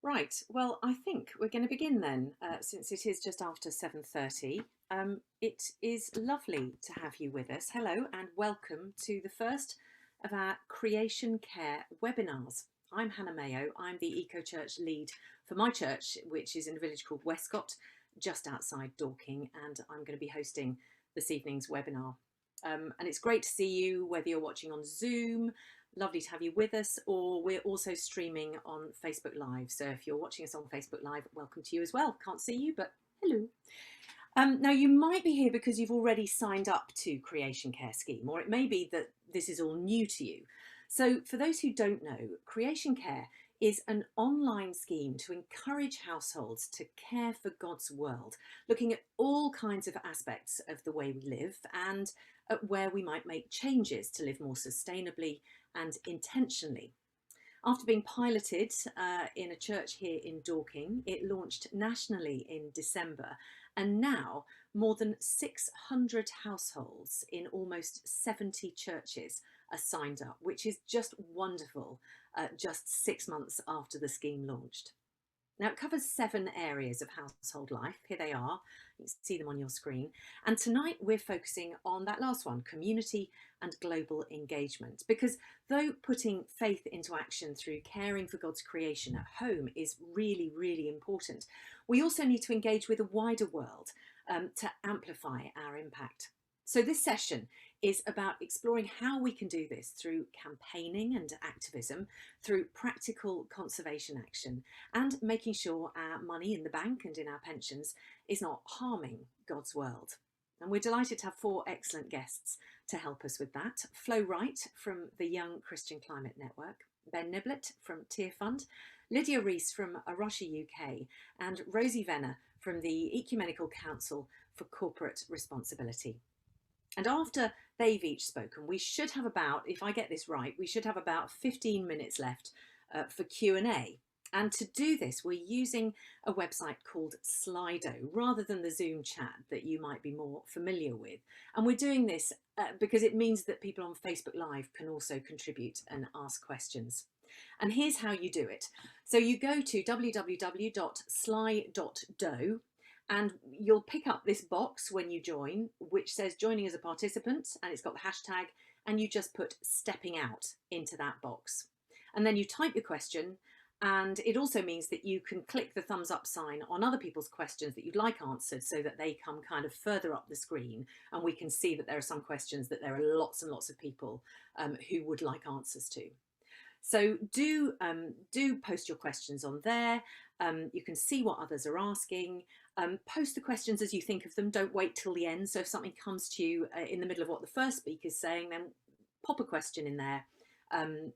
Right, well, I think we're going to begin then, since it is just after 7:30. It is lovely to have you with us. Hello and welcome to the first of our Creation Care webinars. I'm Hannah Mayo. I'm the Eco Church lead for my church, which is in a village called Westcott, just outside Dorking, and I'm going to be hosting this evening's webinar. And it's great to see you, whether you're watching on Zoom. Lovely to have you with us, or we're also streaming on Facebook Live. So if you're watching us on Facebook Live, welcome to you as well. Can't see you, but hello. Now you might be here because you've already signed up to Creation Care Scheme, or it may be that this is all new to you. So for those who don't know, Creation Care is an online scheme to encourage households to care for God's world, looking at all kinds of aspects of the way we live and at where we might make changes to live more sustainably and intentionally. After being piloted in a church here in Dorking, it launched nationally in December, and now more than 600 households in almost 70 churches are signed up, which is just wonderful, just 6 months after the scheme launched. Now, it covers 7 areas of household life. Here they are. You can see them on your screen. And tonight we're focusing on that last one, community and global engagement. Because though putting faith into action through caring for God's creation at home is really, really important, we also need to engage with a wider world to amplify our impact. So this session is about exploring how we can do this through campaigning and activism, through practical conservation action, and making sure our money in the bank and in our pensions is not harming God's world. And we're delighted to have 4 excellent guests to help us with that. Wright from the Young Christian Climate Network, Ben Niblett from Tearfund, Lydia Reese from Rocha UK, and Rosie Venner from the Ecumenical Council for Corporate Responsibility. And after they've each spoken, we should have about, if I get this right, we should have about 15 minutes left for Q&A. And to do this, we're using a website called Slido rather than the Zoom chat that you might be more familiar with. And we're doing this because it means that people on Facebook Live can also contribute and ask questions. And here's how you do it. So you go to www.sly.do, and you'll pick up this box when you join, which says joining as a participant, and it's got the hashtag, and you just put stepping out into that box. And then you type your question, and it also means that you can click the thumbs up sign on other people's questions that you'd like answered so that they come kind of further up the screen, and we can see that there are some questions that there are lots and lots of people who would like answers to. So do post your questions on there. You can see what others are asking. Post the questions as you think of them. Don't wait till the end. So if something comes to you in the middle of what the first speaker is saying, then pop a question in there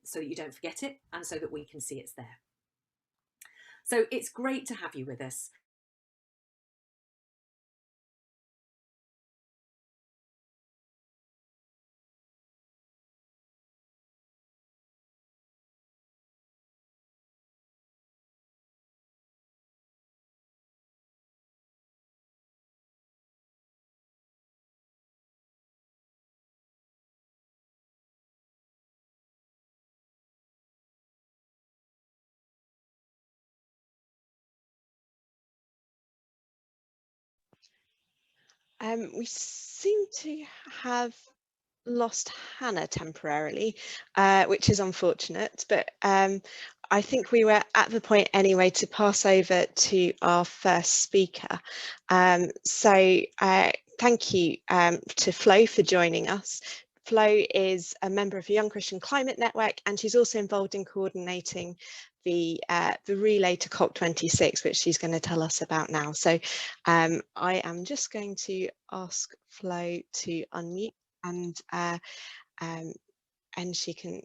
so that you don't forget it and so that we can see it's there. So it's great to have you with us. We seem to have lost Hannah temporarily, which is unfortunate, but I think we were at the point anyway to pass over to our first speaker. So thank you to Flo for joining us. Flo is a member of the Young Christian Climate Network, and she's also involved in coordinating the relay to COP26, which she's going to tell us about now. So I am just going to ask Flo to unmute, and she can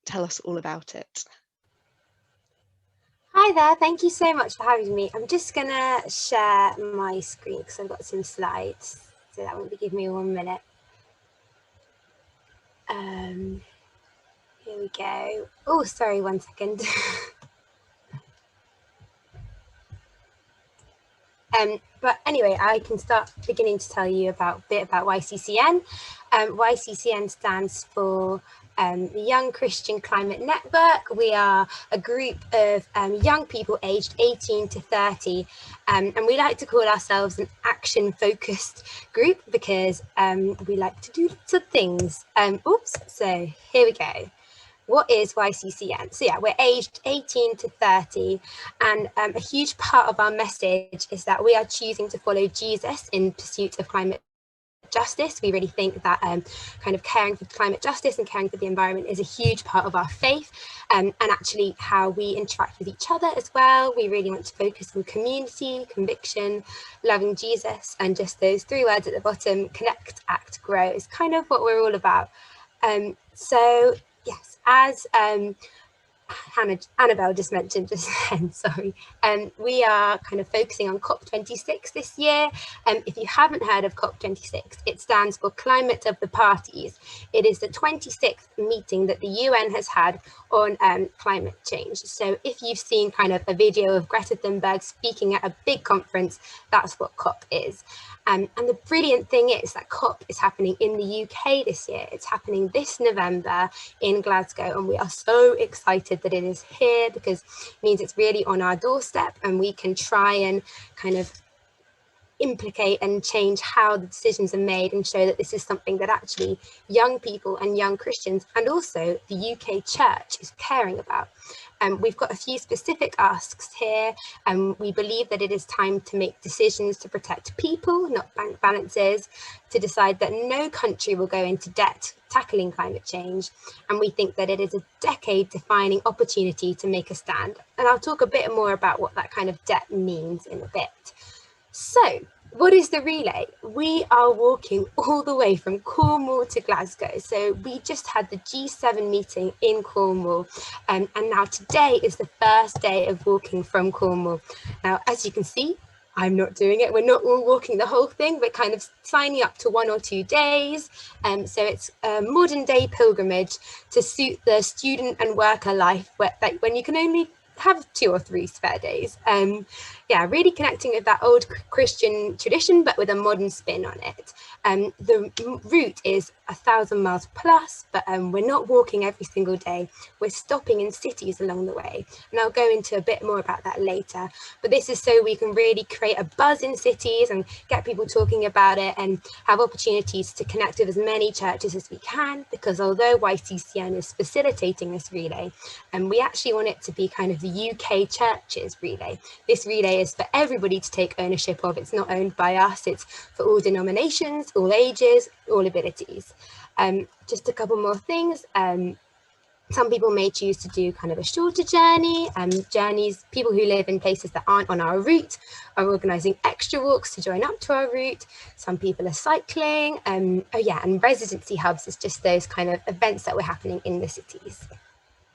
tell us all about it. Hi there, thank you so much for having me. I'm just gonna share my screen because I've got some slides, so that won't be, give me 1 minute. Here we go. Oh, sorry, 1 second. But anyway, I can start beginning to tell you a bit about YCCN. YCCN stands for the Young Christian Climate Network. We are a group of young people aged 18 to 30, and we like to call ourselves an action-focused group because we like to do lots of things. So here we go. What is YCCN? So yeah, we're aged 18 to 30, and a huge part of our message is that we are choosing to follow Jesus in pursuit of climate justice. We really think that kind of caring for climate justice and caring for the environment is a huge part of our faith, and actually how we interact with each other as well. We really want to focus on community, conviction, loving Jesus, and just those 3 words at the bottom: connect, act, grow is kind of what we're all about. So yes, as Annabelle just mentioned just then, sorry, we are kind of focusing on COP26 this year. If you haven't heard of COP26, it stands for Climate of the Parties. It is the 26th meeting that the UN has had on climate change. So if you've seen kind of a video of Greta Thunberg speaking at a big conference, that's what COP is. And the brilliant thing is that COP is happening in the UK this year. It's happening this November in Glasgow, and we are so excited that it is here because it means it's really on our doorstep, and we can try and kind of implicate and change how the decisions are made and show that this is something that actually young people and young Christians and also the UK church is caring about. We've got a few specific asks here, and we believe that it is time to make decisions to protect people, not bank balances, to decide that no country will go into debt tackling climate change, and we think that it is a decade-defining opportunity to make a stand. And I'll talk a bit more about what that kind of debt means in a bit. So, what is the relay? We are walking all the way from Cornwall to Glasgow. So we just had the G7 meeting in Cornwall, and now today is the first day of walking from Cornwall. Now, as you can see, I'm not doing it. We're not all walking the whole thing. We're kind of signing up to 1 or 2 days. So it's a modern day pilgrimage to suit the student and worker life when you can only have 2 or 3 spare days. Yeah, really connecting with that old Christian tradition, but with a modern spin on it. The route is 1,000 miles plus, but we're not walking every single day. We're stopping in cities along the way. And I'll go into a bit more about that later. But this is so we can really create a buzz in cities and get people talking about it and have opportunities to connect with as many churches as we can, because although YCCN is facilitating this relay, we actually want it to be kind of the UK churches relay. This relay is for everybody to take ownership of. It's not owned by us. It's for all denominations, all ages, all abilities. Just a couple more things. Some people may choose to do kind of a shorter journey. People who live in places that aren't on our route are organising extra walks to join up to our route. Some people are cycling. And residency hubs is just those kind of events that were happening in the cities.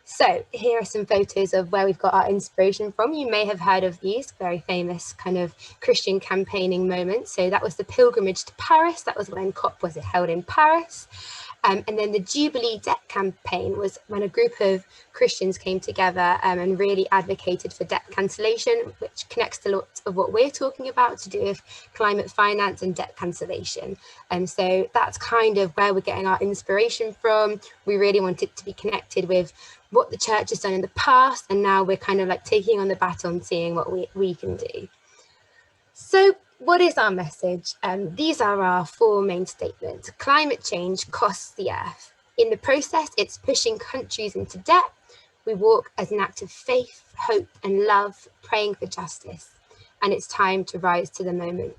So here are some photos of where we've got our inspiration from. You may have heard of these very famous kind of Christian campaigning moments. So that was the pilgrimage to Paris. That was when COP was held in Paris. And then the Jubilee Debt Campaign was when a group of Christians came together and really advocated for debt cancellation, which connects to lots of what we're talking about to do with climate finance and debt cancellation. And so that's kind of where we're getting our inspiration from. We really want it to be connected with what the church has done in the past, and now we're kind of like taking on the baton, seeing what we can do. So what is our message? These are our 4 main statements. Climate change costs the earth. In the process, it's pushing countries into debt. We walk as an act of faith, hope, and love, praying for justice. And it's time to rise to the moment.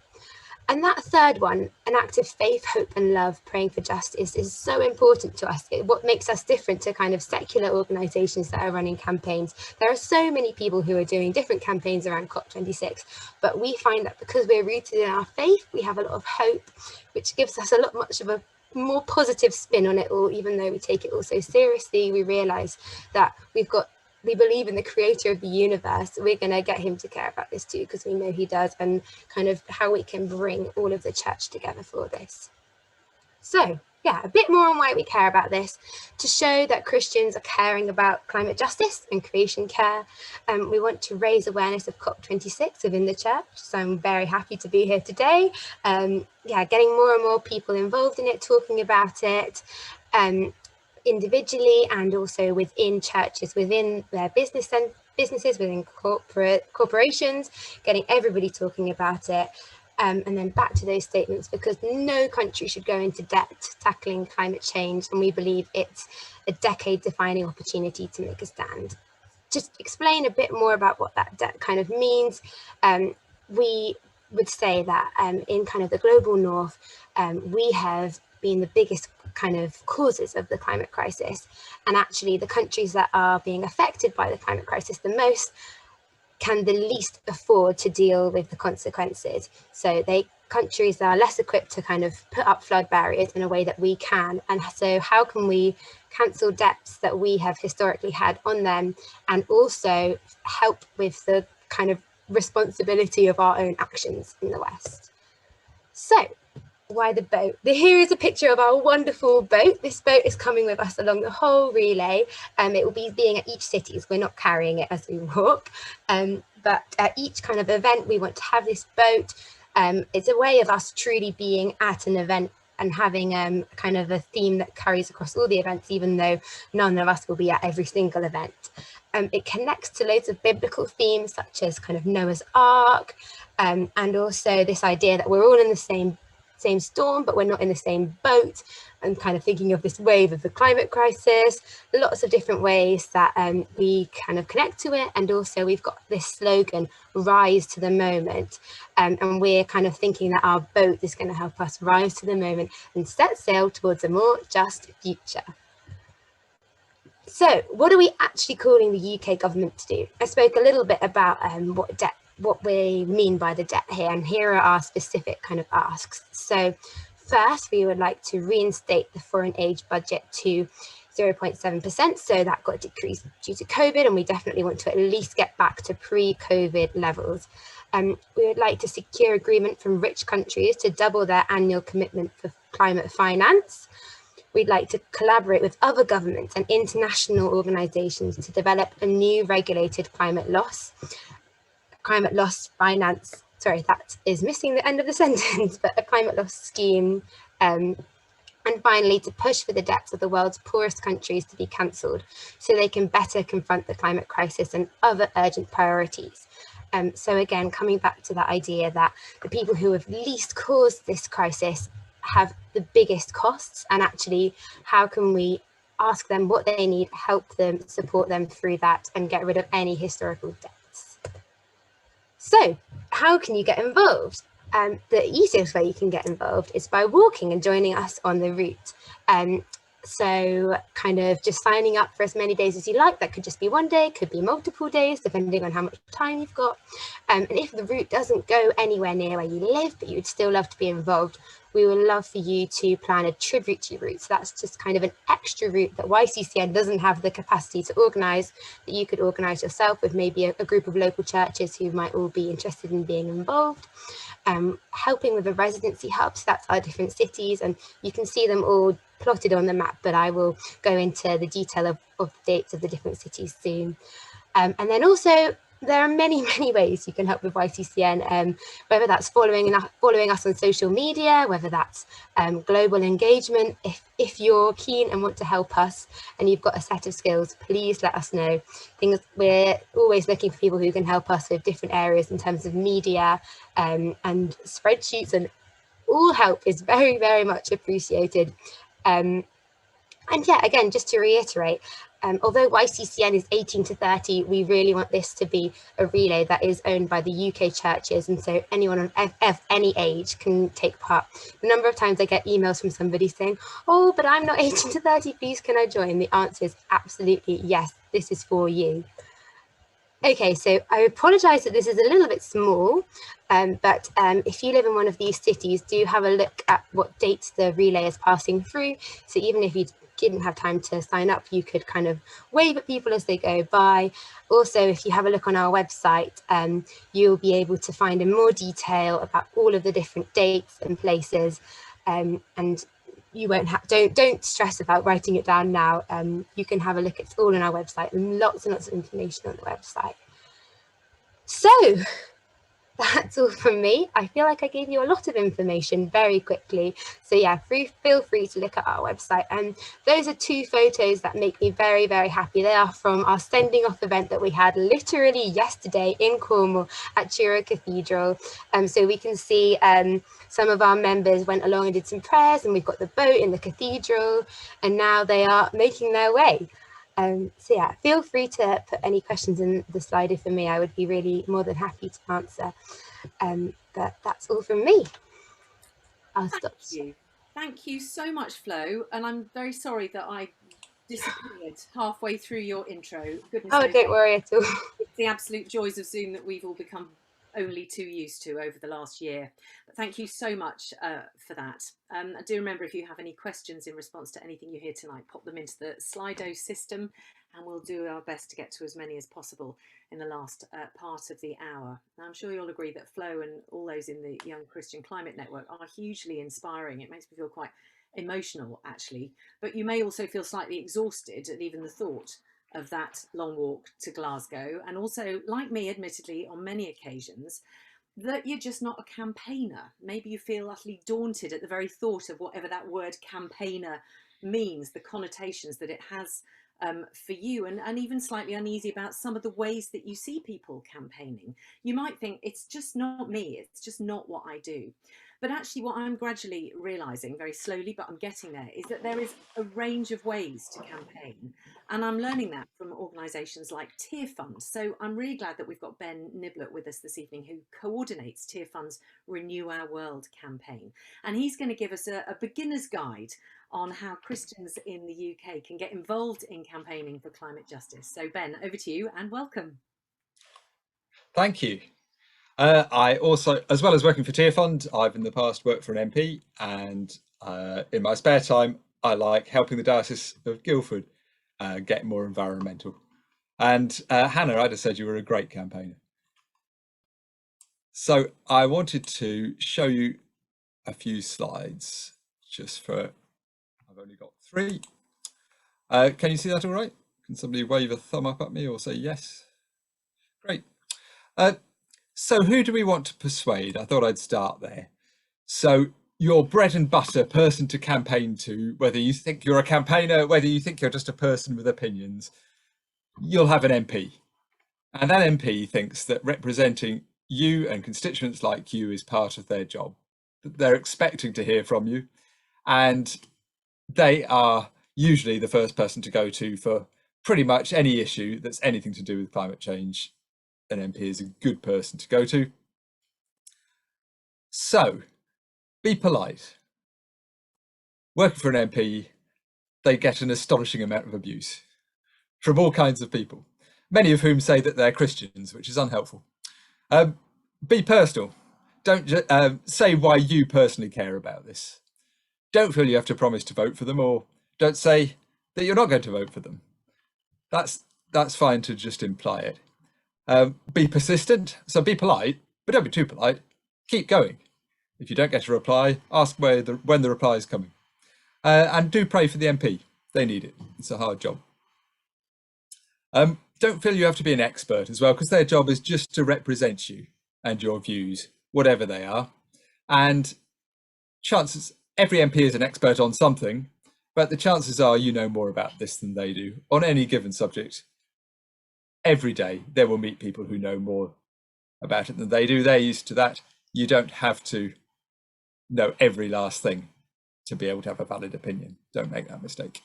And that third one, an act of faith, hope, and love, praying for justice, is so important to us. What makes us different to kind of secular organisations that are running campaigns. There are so many people who are doing different campaigns around COP26, but we find that because we're rooted in our faith, we have a lot of hope, which gives us much of a more positive spin on it all. Even though we take it all so seriously, we realise that we believe in the creator of the universe. We're going to get him to care about this too, because we know he does, and kind of how we can bring all of the church together for this. So yeah, a bit more on why we care about this, to show that Christians are caring about climate justice and creation care. We want to raise awareness of COP26 within the church. So I'm very happy to be here today. Getting more and more people involved in it, talking about it. individually and also within churches, within their businesses, within corporations, getting everybody talking about it. And then back to those statements, because no country should go into debt tackling climate change, and we believe it's a decade-defining opportunity to make a stand. Just explain a bit more about what that debt kind of means. We would say that in kind of the global north, we have been the biggest kind of causes of the climate crisis, and actually the countries that are being affected by the climate crisis the most can the least afford to deal with the consequences. So countries are less equipped to kind of put up flood barriers in a way that we can. And so how can we cancel debts that we have historically had on them, and also help with the kind of responsibility of our own actions in the West? So why the boat? Here is a picture of our wonderful boat. This boat is coming with us along the whole relay. It will be being at each city, so we're not carrying it as we walk. But at each kind of event, we want to have this boat. It's a way of us truly being at an event and having kind of a theme that carries across all the events, even though none of us will be at every single event. It connects to loads of biblical themes, such as kind of Noah's Ark, and also this idea that we're all in the same storm, but we're not in the same boat, and kind of thinking of this wave of the climate crisis, lots of different ways that we kind of connect to it. And also we've got this slogan, rise to the moment, and we're kind of thinking that our boat is going to help us rise to the moment and set sail towards a more just future. So what are we actually calling the UK government to do? I spoke a little bit about what we mean by the debt here, and here are our specific kind of asks. So first, we would like to reinstate the foreign aid budget to 0.7%. So that got decreased due to COVID, and we definitely want to at least get back to pre-COVID levels. We would like to secure agreement from rich countries to double their annual commitment for climate finance. We'd like to collaborate with other governments and international organisations to develop a new regulated climate loss finance, sorry, that is missing the end of the sentence, but a climate loss scheme. And finally, to push for the debts of the world's poorest countries to be cancelled so they can better confront the climate crisis and other urgent priorities. So again, coming back to that idea that the people who have least caused this crisis have the biggest costs, and actually how can we ask them what they need, help them, support them through that, and get rid of any historical debts. So how can you get involved? The easiest way you can get involved is by walking and joining us on the route. So kind of just signing up for as many days as you like. That could just be one day, could be multiple days, depending on how much time you've got. And if the route doesn't go anywhere near where you live, but you would still love to be involved, we would love for you to plan a tributary route. So that's just kind of an extra route that YCCN doesn't have the capacity to organise, that you could organise yourself with maybe a group of local churches who might all be interested in being involved. Helping with the residency hubs, that's our different cities, and you can see them all plotted on the map, but I will go into the detail of the dates of the different cities soon. And then also, there are many ways you can help with YCCN, whether that's following us on social media, whether that's global engagement. If you're keen and want to help us and you've got a set of skills, please let us know. We're always looking for people who can help us with different areas in terms of media and spreadsheets, and all help is very much appreciated. And yeah, again, just to reiterate, although YCCN is 18 to 30, we really want this to be a relay that is owned by the UK churches, and so anyone of any age can take part. The number of times I get emails from somebody saying, oh, but I'm not 18 to 30, please can I join? The answer is absolutely yes, this is for you. Okay, so I apologise that this is a little bit small, but if you live in one of these cities, do have a look at what dates the relay is passing through. So even if you didn't have time to sign up, you could kind of wave at people as they go by. Also, if you have a look on our website, you'll be able to find in more detail about all of the different dates and places, and you won't have, don't stress about writing it down now. You can have a look, it's all on our website, and lots of information on the website. So That's all from me. I feel like I gave you a lot of information very quickly. So yeah, feel free to look at our website. And those are 2 photos that make me very, very happy. They are from our sending off event that we had literally yesterday in Cornwall at Truro Cathedral. So we can see some of our members went along and did some prayers, and we've got the boat in the cathedral, and now they are making their way. So yeah, feel free to put any questions in the Slido for me. I would be really more than happy to answer. But that's all from me. I'll stop. Thank you so much, Flo. And I'm very sorry that I disappeared halfway through your intro. Goodness Oh, don't worry at all. It's the absolute joys of Zoom that we've all become only too used to over the last year. But thank you so much for that. I do remember, if you have any questions in response to anything you hear tonight, pop them into the Slido system, and we'll do our best to get to as many as possible in the last part of the hour. Now, I'm sure you'll agree that Flo and all those in the Young Christian Climate Network are hugely inspiring. It makes me feel quite emotional, actually, but you may also feel slightly exhausted at even the thought of that long walk to Glasgow, and also, like me, admittedly, on many occasions, that you're just not a campaigner. Maybe you feel utterly daunted at the very thought of whatever that word campaigner means, the connotations that it has for you, and even slightly uneasy about some of the ways that you see people campaigning. You might think, it's just not me, it's just not what I do. But actually, what I'm gradually realising, very slowly, but I'm getting there, is that there is a range of ways to campaign. And I'm learning that from organisations like Tearfund. So I'm really glad that we've got Ben Niblett with us this evening, who coordinates Tearfund's Renew Our World campaign. And he's going to give us a beginner's guide on how Christians in the UK can get involved in campaigning for climate justice. So Ben, over to you, and welcome. Thank you. I also, as well as working for Tearfund, I've in the past worked for an MP, and in my spare time, I like helping the Diocese of Guildford get more environmental. And Hannah, I just said you were a great campaigner. So I wanted to show you a few slides, just for, I've only got 3. Can you see that all right? Can somebody wave a thumb up at me or say yes? Great. So who do we want to persuade? I thought I'd start there. So your bread and butter person to campaign to, whether you think you're a campaigner, whether you think you're just a person with opinions, you'll have an MP. And that MP thinks that representing you and constituents like you is part of their job. They're expecting to hear from you, and they are usually the first person to go to for pretty much any issue that's anything to do with climate change. An MP is a good person to go to. So be polite. Working for an MP, they get an astonishing amount of abuse from all kinds of people, many of whom say that they're Christians, which is unhelpful. Be personal. Don't say why you personally care about this. Don't feel you have to promise to vote for them, or don't say that you're not going to vote for them. That's fine to just imply it. Be persistent, so be polite, but don't be too polite. Keep going. If you don't get a reply, ask when the reply is coming. And do pray for the MP. They need it. It's a hard job. Don't feel you have to be an expert as well, because their job is just to represent you and your views, whatever they are. And chances, every MP is an expert on something, but the chances are you know more about this than they do on any given subject. Every day they will meet people who know more about it than they do. They're used to that. You don't have to know every last thing to be able to have a valid opinion. Don't make that mistake.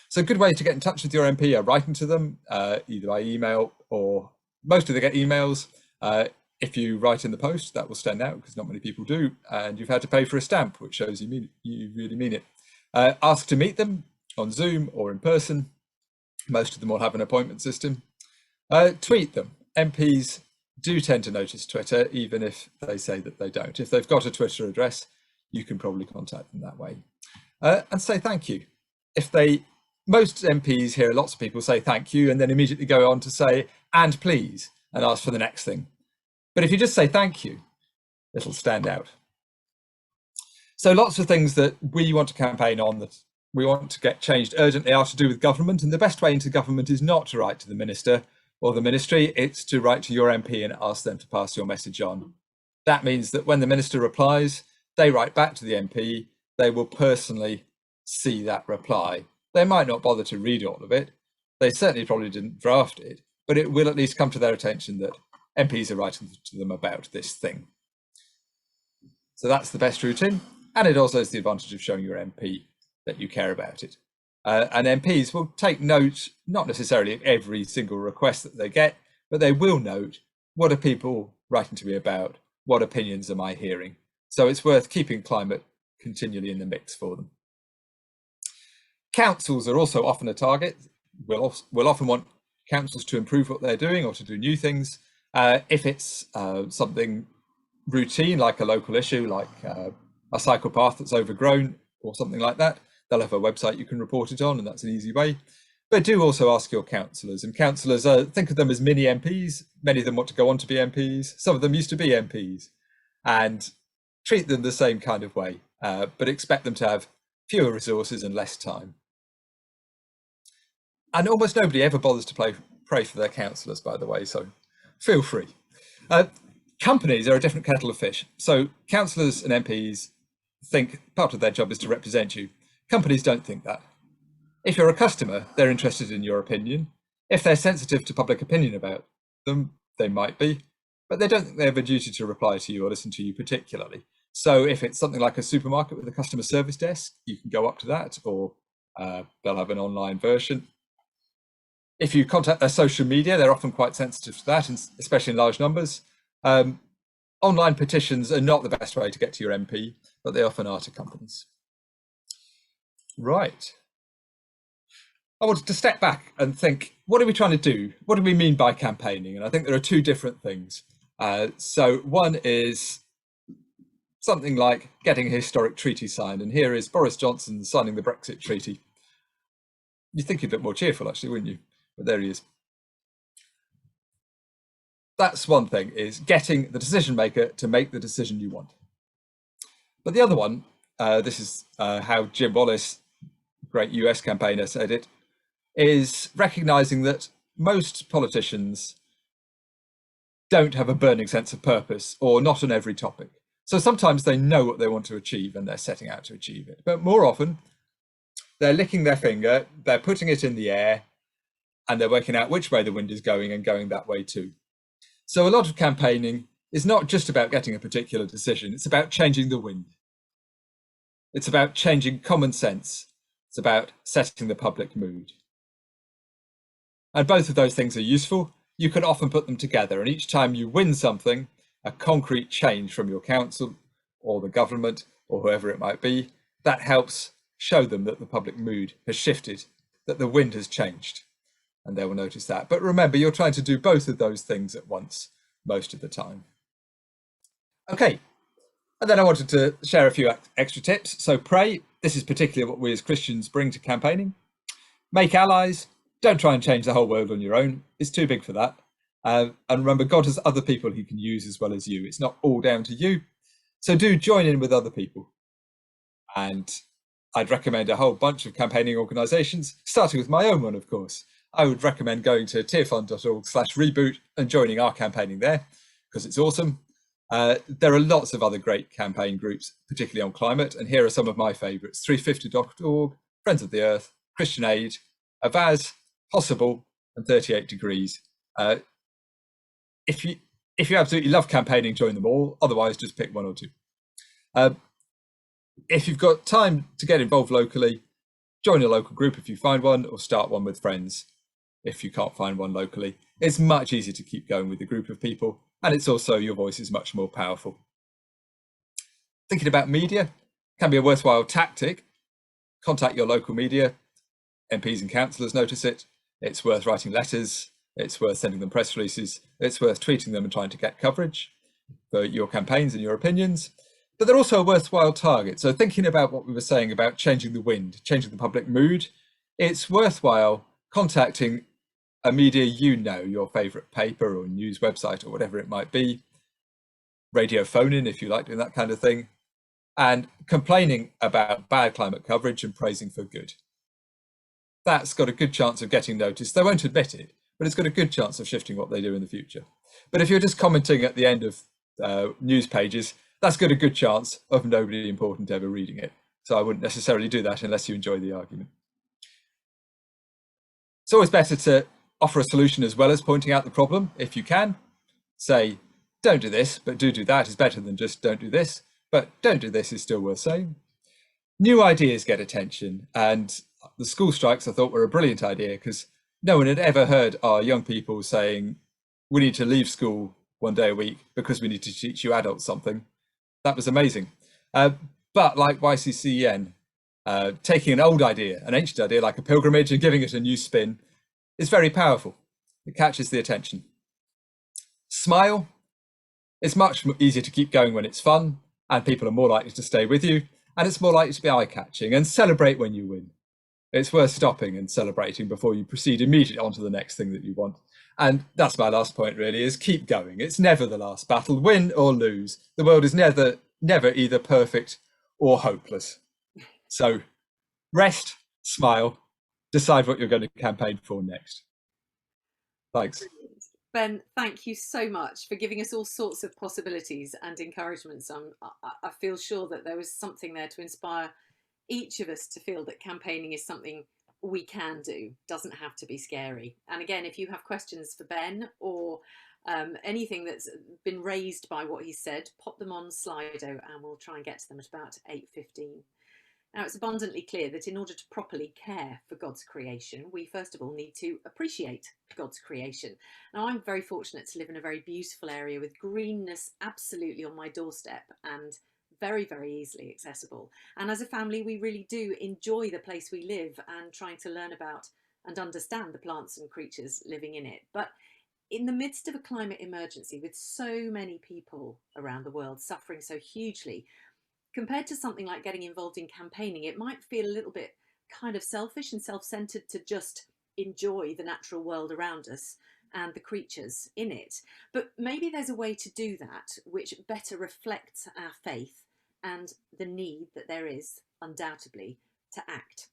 So a good way to get in touch with your MP are writing to them, either by email, or most of them get emails. If you write in the post, that will stand out because not many people do, and you've had to pay for a stamp, which shows you really mean it. Ask to meet them on Zoom or in person. Most of them will have an appointment system. Tweet them. MPs do tend to notice Twitter, even if they say that they don't. If they've got a Twitter address, you can probably contact them that way. And say thank you. Most MPs hear lots of people say thank you and then immediately go on to say, and please, and ask for the next thing. But if you just say thank you, it'll stand out. So lots of things that we want to campaign on, that we want to get changed urgently, are to do with government. And the best way into government is not to write to the minister or the ministry, it's to write to your MP and ask them to pass your message on That means that when the minister replies, they write back to the MP, they will personally see that reply. They might not bother to read all of it. They certainly probably didn't draft it, but it will at least come to their attention that MPs are writing to them about this thing. So that's the best route in, and it also has the advantage of showing your MP that you care about it. And MPs will take note, not necessarily of every single request that they get, but they will note, what are people writing to me about? What opinions am I hearing? So it's worth keeping climate continually in the mix for them. Councils are also often a target. We'll often want councils to improve what they're doing or to do new things. If it's something routine, like a local issue, like a cycle path that's overgrown or something like that, they'll have a website you can report it on, and that's an easy way. But do also ask your councillors, and councillors, think of them as mini MPs. Many of them want to go on to be MPs. Some of them used to be MPs, and treat them the same kind of way, but expect them to have fewer resources and less time. And almost nobody ever bothers to pray for their councillors, by the way, so feel free. Companies are a different kettle of fish. So councillors and MPs think part of their job is to represent you. Companies don't think that. If you're a customer, they're interested in your opinion. If they're sensitive to public opinion about them, they might be, but they don't think they have a duty to reply to you or listen to you particularly. So if it's something like a supermarket with a customer service desk, you can go up to that, or they'll have an online version. If you contact their social media, they're often quite sensitive to that, and especially in large numbers. Online petitions are not the best way to get to your MP, but they often are to companies. Right. I wanted to step back and think, what are we trying to do? What do we mean by campaigning? And I think there are two different things. So one is something like getting a historic treaty signed. And here is Boris Johnson signing the Brexit treaty. You'd think he'd look more cheerful, actually, wouldn't you? But there he is. That's one thing, is getting the decision maker to make the decision you want. But the other one, this is how Jim Wallace, great US campaigner, said it, is recognizing that most politicians don't have a burning sense of purpose, or not on every topic. So sometimes they know what they want to achieve and they're setting out to achieve it. But more often, they're licking their finger, they're putting it in the air, and they're working out which way the wind is going and going that way too. So a lot of campaigning is not just about getting a particular decision, it's about changing the wind. It's about changing common sense. It's about setting the public mood. And both of those things are useful. You can often put them together, and each time you win something, a concrete change from your council or the government or whoever it might be, that helps show them that the public mood has shifted, that the wind has changed, and they will notice that. But remember, you're trying to do both of those things at once most of the time. Okay, and then I wanted to share a few extra tips. So pray. This is particularly what we as Christians bring to campaigning. Make allies. Don't try and change the whole world on your own. It's too big for that. And remember, God has other people he can use as well as you. It's not all down to you. So do join in with other people. And I'd recommend a whole bunch of campaigning organisations, starting with my own one, of course. I would recommend going to tearfund.org/reboot and joining our campaigning there, because it's awesome. There are lots of other great campaign groups, particularly on climate, and here are some of my favourites: 350.org, Friends of the Earth, Christian Aid, Avaz, Possible, and 38 Degrees. If you absolutely love campaigning, join them all. Otherwise, just pick one or two. If you've got time to get involved locally, join a local group if you find one, or start one with friends if you can't find one locally. It's much easier to keep going with a group of people, and it's also, your voice is much more powerful. Thinking about media can be a worthwhile tactic. Contact your local media. MPs and councillors notice it. It's worth writing letters. It's worth sending them press releases. It's worth tweeting them and trying to get coverage for your campaigns and your opinions. But they're also a worthwhile target. So thinking about what we were saying about changing the wind, changing the public mood, it's worthwhile contacting a media you know, your favourite paper or news website or whatever it might be, radio phone-in if you like doing that kind of thing, and complaining about bad climate coverage and praising for good. That's got a good chance of getting noticed. They won't admit it, but it's got a good chance of shifting what they do in the future. But if you're just commenting at the end of news pages, that's got a good chance of nobody important ever reading it. So I wouldn't necessarily do that unless you enjoy the argument. It's always better to offer a solution as well as pointing out the problem if you can. Say, don't do this, but do that is better than just don't do this, but don't do this is still worth saying. New ideas get attention, and the school strikes I thought were a brilliant idea because no one had ever heard our young people saying, we need to leave school one day a week because we need to teach you adults something. That was amazing. But like YCCN, taking an old idea, an ancient idea like a pilgrimage and giving it a new spin is very powerful. It catches the attention. Smile. It's much easier to keep going when it's fun and people are more likely to stay with you, and it's more likely to be eye-catching. And celebrate when you win. It's worth stopping and celebrating before you proceed immediately on to the next thing that you want. And that's my last point really, is keep going. It's never the last battle, win or lose. The world is never either perfect or hopeless. So rest, smile, decide what you're going to campaign for next. Thanks. Ben, thank you so much for giving us all sorts of possibilities and encouragements. I feel sure that there was something there to inspire each of us to feel that campaigning is something we can do, doesn't have to be scary. And again, if you have questions for Ben or anything that's been raised by what he said, pop them on Slido and we'll try and get to them at about 8:15. Now, it's abundantly clear that in order to properly care for God's creation, we first of all need to appreciate God's creation. Now, I'm very fortunate to live in a very beautiful area with greenness absolutely on my doorstep and very, very easily accessible. And as a family, we really do enjoy the place we live and trying to learn about and understand the plants and creatures living in it. But in the midst of a climate emergency with so many people around the world suffering so hugely, compared to something like getting involved in campaigning, it might feel a little bit kind of selfish and self-centered to just enjoy the natural world around us and the creatures in it. But maybe there's a way to do that which better reflects our faith and the need that there is undoubtedly to act.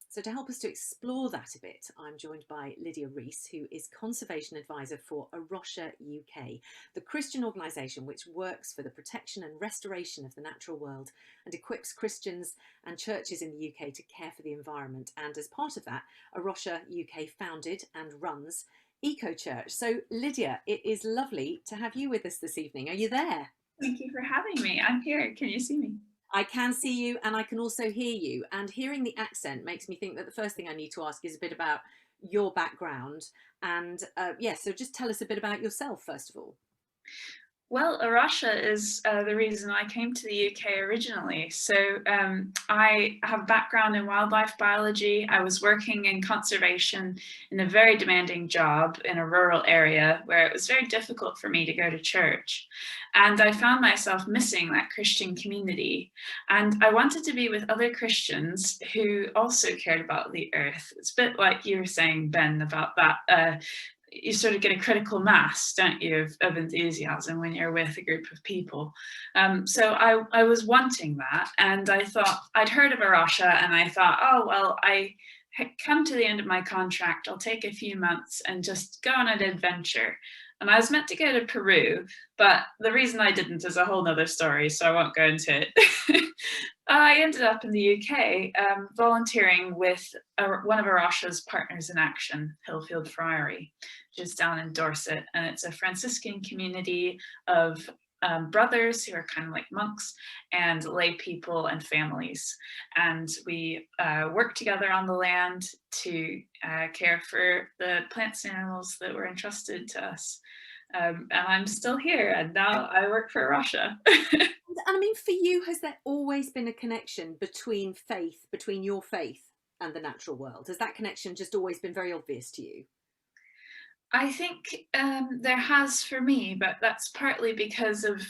So to help us to explore that a bit, I'm joined by Lydia Reese, who is Conservation Advisor for Rocha UK, the Christian organisation which works for the protection and restoration of the natural world and equips Christians and churches in the UK to care for the environment. And as part of that, Rocha UK founded and runs Eco Church. So Lydia, it is lovely to have you with us this evening. Are you there? Thank you for having me. I'm here. Can you see me? I can see you and I can also hear you, and hearing the accent makes me think that the first thing I need to ask is a bit about your background and so just tell us a bit about yourself first of all. Well, Rocha is the reason I came to the UK originally. So I have a background in wildlife biology. I was working in conservation in a very demanding job in a rural area where it was very difficult for me to go to church. And I found myself missing that Christian community. And I wanted to be with other Christians who also cared about the earth. It's a bit like you were saying, Ben, about that. You sort of get a critical mass, don't you, of enthusiasm when you're with a group of people. So I was wanting that, and I thought, I'd heard of Rocha, and I thought, oh, well, I come to the end of my contract, I'll take a few months and just go on an adventure. And I was meant to go to Peru, but the reason I didn't is a whole nother story, so I won't go into it. I ended up in the UK volunteering with one of Rocha's partners in action, Hillfield Friary, which is down in Dorset, and it's a Franciscan community of brothers who are kind of like monks and lay people and families. And we work together on the land to care for the plants and animals that were entrusted to us. And I'm still here, and now I work for Rocha. And I mean, for you, has there always been a connection between your faith and the natural world? Has that connection just always been very obvious to you? I think there has for me, but that's partly because of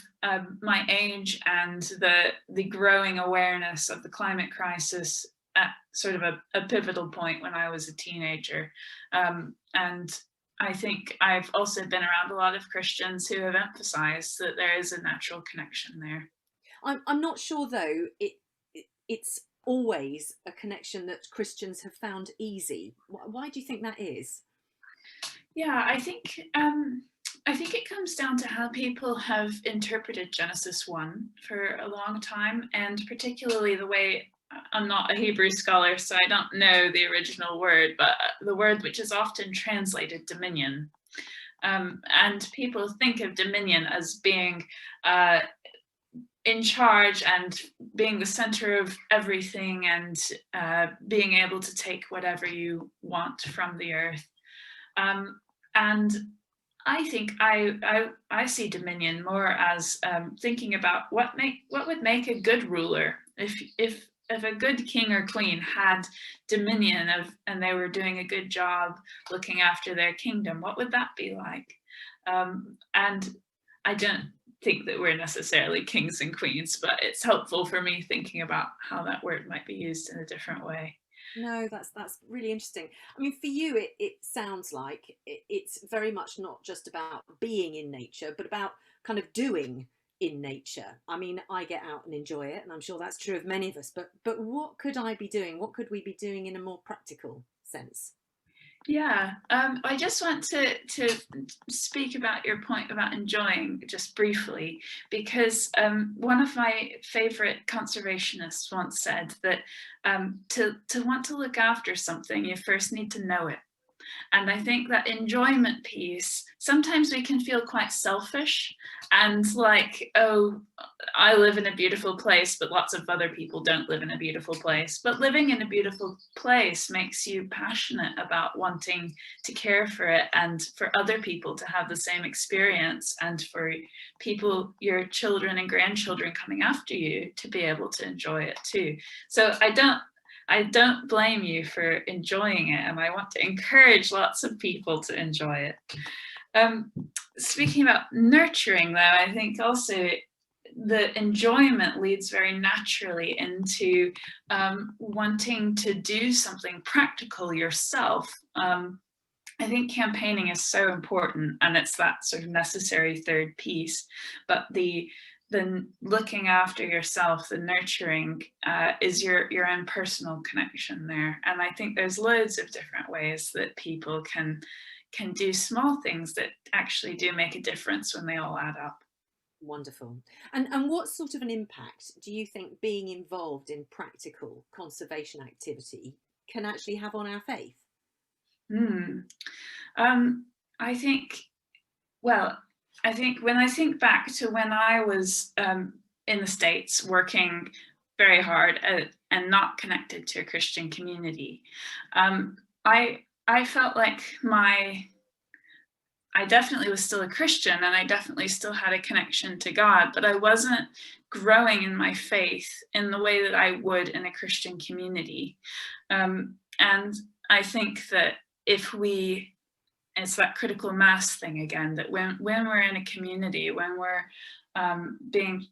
my age and the growing awareness of the climate crisis at sort of a pivotal point when I was a teenager. And I think I've also been around a lot of Christians who have emphasized that there is a natural connection there. I'm not sure, though, it's always a connection that Christians have found easy. Why do you think that is? Yeah, I think it comes down to how people have interpreted Genesis 1 for a long time, and particularly the way, I'm not a Hebrew scholar, so I don't know the original word, but the word which is often translated dominion. And people think of dominion as being in charge and being the center of everything, and being able to take whatever you want from the earth. And I think I see dominion more as thinking about what would make a good ruler. If a good king or queen had dominion and they were doing a good job looking after their kingdom, what would that be like? And I don't think that we're necessarily kings and queens, but it's helpful for me thinking about how that word might be used in a different way. No, that's really interesting. I mean, for you, it sounds like it's very much not just about being in nature, but about kind of doing in nature. I mean, I get out and enjoy it, and I'm sure that's true of many of us, but what could I be doing? What could we be doing in a more practical sense? Yeah, I just want to speak about your point about enjoying just briefly, because one of my favorite conservationists once said that to want to look after something, you first need to know it. And I think that enjoyment piece, sometimes we can feel quite selfish and like, oh, I live in a beautiful place, but lots of other people don't live in a beautiful place. But living in a beautiful place makes you passionate about wanting to care for it, and for other people to have the same experience, and for people, your children and grandchildren coming after you, to be able to enjoy it too. So I don't blame you for enjoying it, and I want to encourage lots of people to enjoy it. Speaking about nurturing, though, I think also the enjoyment leads very naturally into wanting to do something practical yourself. I think campaigning is so important, and it's that sort of necessary third piece, but the looking after yourself, the nurturing, is your own personal connection there. And I think there's loads of different ways that people can do small things that actually do make a difference when they all add up. Wonderful. And what sort of an impact do you think being involved in practical conservation activity can actually have on our faith? I think, well, I think when I think back to when I was in the States working very hard and not connected to a Christian community, I felt like I definitely was still a Christian, and I definitely still had a connection to God, but I wasn't growing in my faith in the way that I would in a Christian community. And I think that it's that critical mass thing again, that when we're in a community, when we're being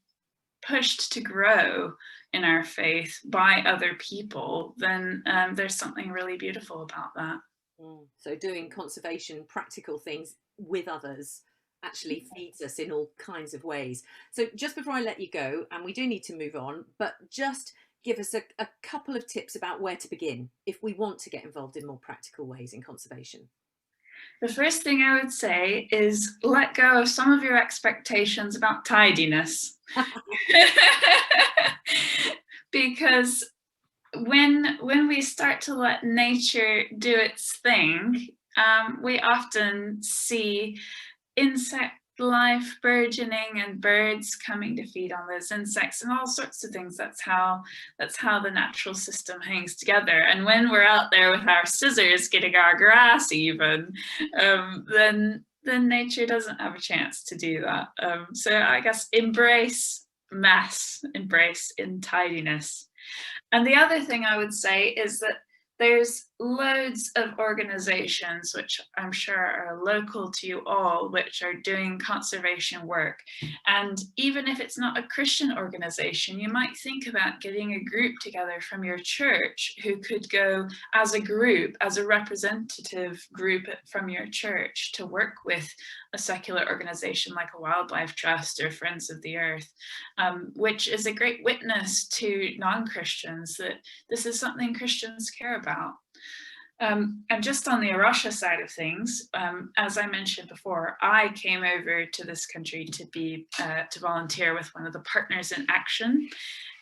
pushed to grow in our faith by other people, then there's something really beautiful about that. So doing conservation, practical things with others actually feeds us in all kinds of ways. So just before I let you go, and we do need to move on, but just give us a couple of tips about where to begin if we want to get involved in more practical ways in conservation. The first thing I would say is let go of some of your expectations about tidiness. Because when we start to let nature do its thing, we often see insect life burgeoning and birds coming to feed on those insects and all sorts of things. That's how the natural system hangs together. And when we're out there with our scissors getting our grass even, then nature doesn't have a chance to do that. So I guess embrace mess, embrace untidiness. And the other thing I would say is that there's loads of organizations, which I'm sure are local to you all, which are doing conservation work. And even if it's not a Christian organization, you might think about getting a group together from your church who could go as a group, as a representative group from your church, to work with a secular organization like a wildlife trust or Friends of the Earth, which is a great witness to non-Christians that this is something Christians care about. And just on the Rocha side of things, as I mentioned before, I came over to this country to volunteer with one of the Partners in Action,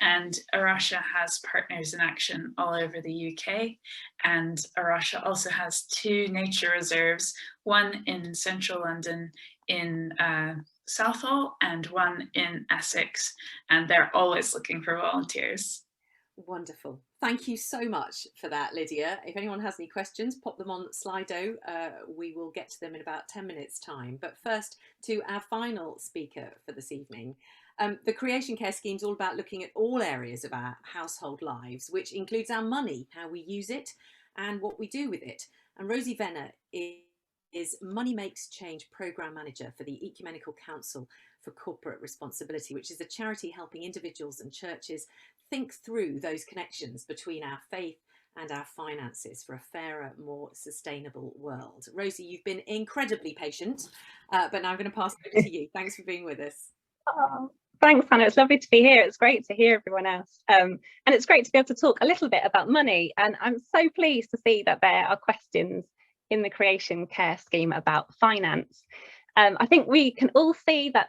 and Rocha has Partners in Action all over the UK, and Rocha also has 2 nature reserves, one in central London in Southall and one in Essex, and they're always looking for volunteers. Wonderful. Thank you so much for that, Lydia. If anyone has any questions, pop them on Slido. We will get to them in about 10 minutes time. But first, to our final speaker for this evening. The Creation Care Scheme is all about looking at all areas of our household lives, which includes our money, how we use it and what we do with it. And Rosie Venner is Money Makes Change Programme Manager for the Ecumenical Council for Corporate Responsibility, which is a charity helping individuals and churches think through those connections between our faith and our finances for a fairer, more sustainable world. Rosie, you've been incredibly patient, but now I'm going to pass it over to you. Thanks for being with us. Oh, thanks, Hannah. It's lovely to be here. It's great to hear everyone else. And it's great to be able to talk a little bit about money. And I'm so pleased to see that there are questions in the Creation Care Scheme about finance. I think we can all see that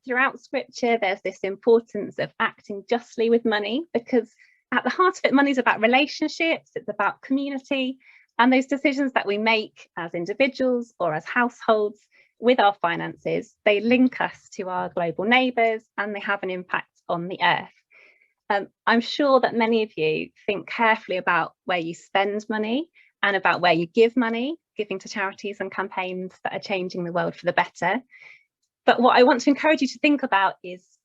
throughout Scripture, there's this importance of acting justly with money, because at the heart of it, money is about relationships, it's about community, and those decisions that we make as individuals or as households with our finances, they link us to our global neighbours and they have an impact on the earth. I'm sure that many of you think carefully about where you spend money and about where you give money, giving to charities and campaigns that are changing the world for the better. But what I want to encourage you to think about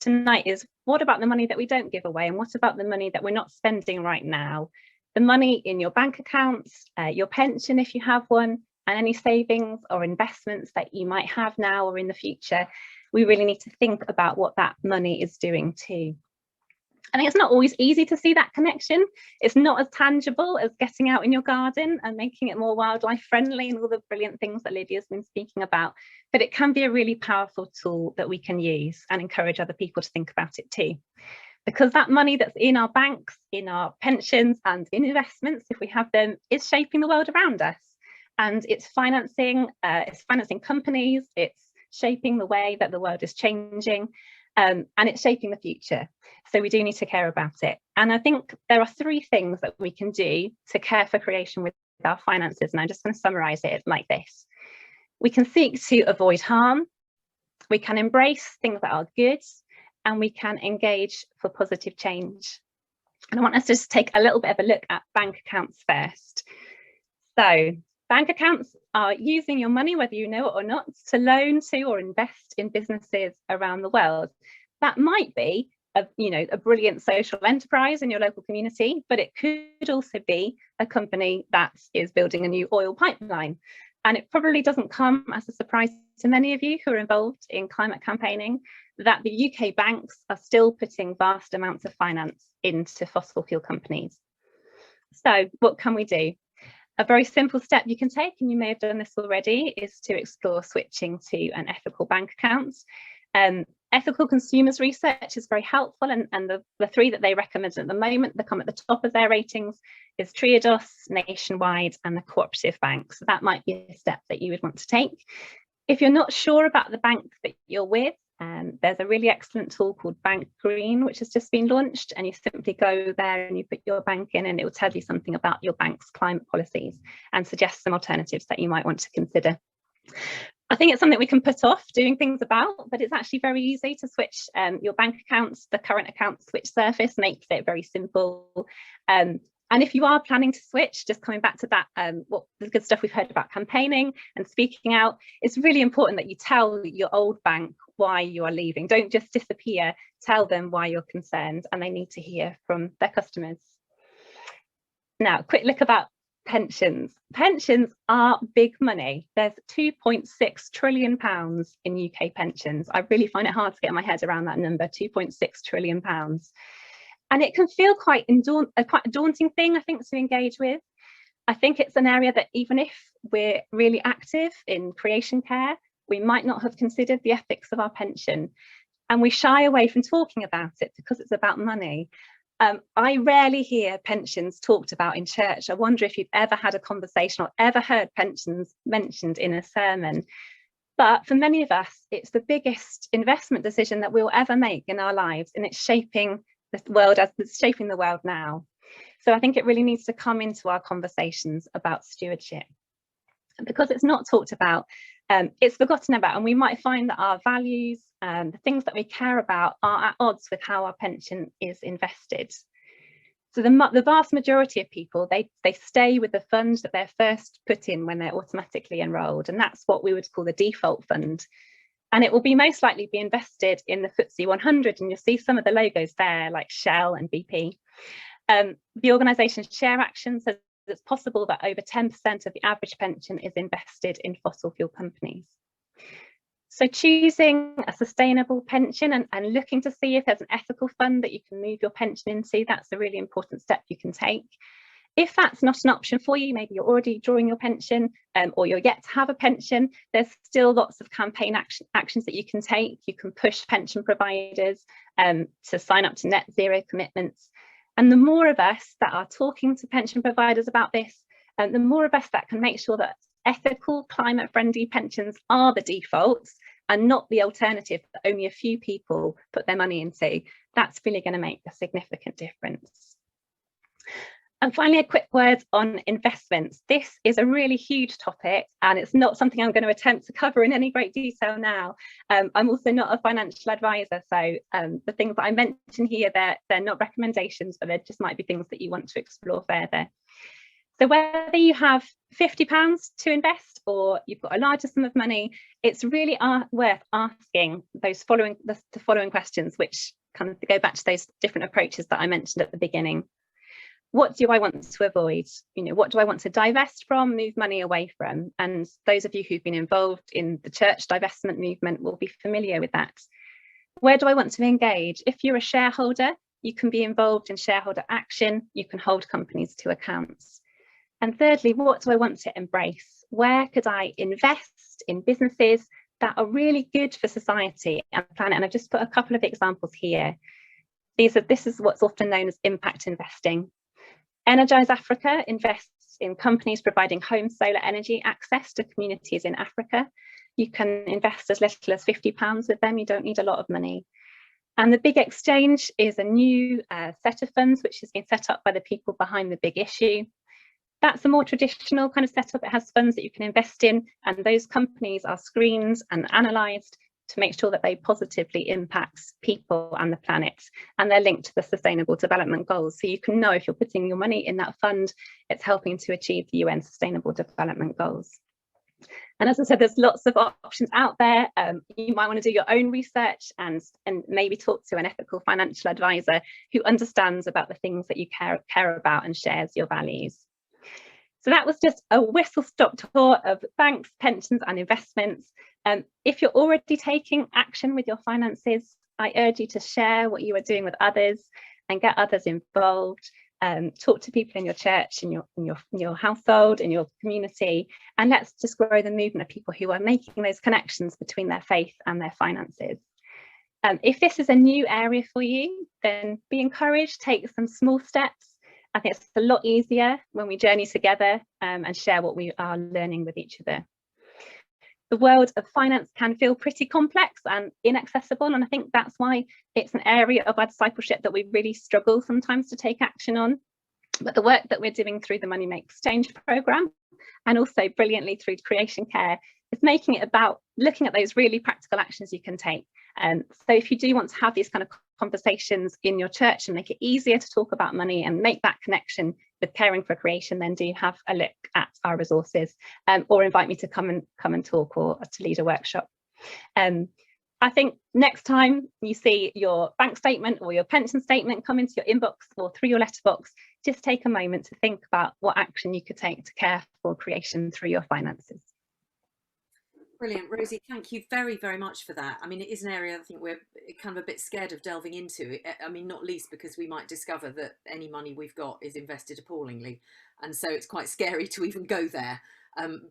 tonight is what about the money that we don't give away, and what about the money that we're not spending right now? The money in your bank accounts, your pension if you have one, and any savings or investments that you might have now or in the future. We really need to think about what that money is doing too. I think it's not always easy to see that connection. It's not as tangible as getting out in your garden and making it more wildlife friendly and all the brilliant things that Lydia's been speaking about, but it can be a really powerful tool that we can use and encourage other people to think about it too. Because that money that's in our banks, in our pensions and in investments, if we have them, is shaping the world around us. And it's financing companies, it's shaping the way that the world is changing. And it's shaping the future. So we do need to care about it. And I think there are 3 things that we can do to care for creation with our finances. And I'm just going to summarize it like this. We can seek to avoid harm. We can embrace things that are good, and we can engage for positive change. And I want us to just take a little bit of a look at bank accounts first. So bank accounts are using your money, whether you know it or not, to loan to or invest in businesses around the world. That might be a brilliant social enterprise in your local community, but it could also be a company that is building a new oil pipeline. And it probably doesn't come as a surprise to many of you who are involved in climate campaigning that the UK banks are still putting vast amounts of finance into fossil fuel companies. So what can we do? A very simple step you can take, and you may have done this already, is to explore switching to an ethical bank account. Ethical consumers research is very helpful, and the 3 that they recommend at the moment that come at the top of their ratings is Triodos, Nationwide and the Cooperative Bank. So that might be a step that you would want to take. If you're not sure about the bank that you're with, there's a really excellent tool called Bank Green, which has just been launched, and you simply go there and you put your bank in and it will tell you something about your bank's climate policies and suggest some alternatives that you might want to consider. I think it's something we can put off doing things about, but it's actually very easy to switch your bank accounts. The current account switch surface makes it very simple. And if you are planning to switch, just coming back to that, what the good stuff we've heard about campaigning and speaking out, it's really important that you tell your old bank why you are leaving. Don't just disappear, tell them why you're concerned, and they need to hear from their customers. Now, a quick look about pensions. Pensions are big money. There's £2.6 trillion in UK pensions. I really find it hard to get my head around that number, £2.6 trillion. And it can feel quite a daunting thing, I think, to engage with. I think it's an area that even if we're really active in creation care, we might not have considered the ethics of our pension. And we shy away from talking about it because it's about money. I rarely hear pensions talked about in church. I wonder if you've ever had a conversation or ever heard pensions mentioned in a sermon. But for many of us, it's the biggest investment decision that we'll ever make in our lives, and it's shaping the world as it's shaping the world now. So I think it really needs to come into our conversations about stewardship. And because it's not talked about, it's forgotten about, and we might find that our values and the things that we care about are at odds with how our pension is invested. So the vast majority of people, they stay with the fund that they're first put in when they're automatically enrolled, and that's what we would call the default fund. And it will be most likely be invested in the FTSE 100, and you'll see some of the logos there, like Shell and BP. The organisation Share Action says it's possible that over 10% of the average pension is invested in fossil fuel companies. So choosing a sustainable pension and looking to see if there's an ethical fund that you can move your pension into, that's a really important step you can take. If that's not an option for you, maybe you're already drawing your pension or you're yet to have a pension, there's still lots of campaign actions that you can take. You can push pension providers to sign up to net zero commitments. And the more of us that are talking to pension providers about this, the more of us that can make sure that ethical, climate-friendly pensions are the defaults and not the alternative that only a few people put their money into, that's really going to make a significant difference. And finally, a quick word on investments. This is a really huge topic, and it's not something I'm going to attempt to cover in any great detail now. I'm also not a financial advisor, so the things that I mention here, they're not recommendations, but they just might be things that you want to explore further. So whether you have £50 to invest or you've got a larger sum of money, it's really worth asking the following questions, which kind of go back to those different approaches that I mentioned at the beginning. What do I want to avoid? What do I want to divest from, move money away from? And those of you who've been involved in the church divestment movement will be familiar with that. Where do I want to engage? If you're a shareholder, you can be involved in shareholder action. You can hold companies to accounts. And thirdly, what do I want to embrace? Where could I invest in businesses that are really good for society and the planet? And I've just put a couple of examples here. This is what's often known as impact investing. Energize Africa invests in companies providing home solar energy access to communities in Africa. You can invest as little as £50 with them. You don't need a lot of money. And the Big Exchange is a new set of funds which has been set up by the people behind the Big Issue. That's a more traditional kind of setup. It has funds that you can invest in, and those companies are screened and analysed to make sure that they positively impact people and the planet, and they're linked to the Sustainable Development Goals. So you can know if you're putting your money in that fund, it's helping to achieve the UN Sustainable Development Goals. And as I said, there's lots of options out there. You might want to do your own research and maybe talk to an ethical financial advisor who understands about the things that you care about and shares your values. So that was just a whistle-stop tour of banks, pensions and investments. If you're already taking action with your finances, I urge you to share what you are doing with others and get others involved. Talk to people in your church, in your household, in your community, and let's just grow the movement of people who are making those connections between their faith and their finances. If this is a new area for you, then be encouraged, take some small steps. I think it's a lot easier when we journey together and share what we are learning with each other. The world of finance can feel pretty complex and inaccessible, and I think that's why it's an area of our discipleship that we really struggle sometimes to take action on. But the work that we're doing through the Money Makes Change programme, and also brilliantly through Creation Care, is making it about looking at those really practical actions you can take. So if you do want to have these kind of conversations in your church and make it easier to talk about money and make that connection with caring for creation, then do have a look at our resources, or invite me to come and talk or to lead a workshop. I think next time you see your bank statement or your pension statement come into your inbox or through your letterbox, just take a moment to think about what action you could take to care for creation through your finances. Brilliant, Rosie, thank you very, very much for that. I mean, it is an area I think we're kind of a bit scared of delving into. I mean, not least because we might discover that any money we've got is invested appallingly. And so it's quite scary to even go there.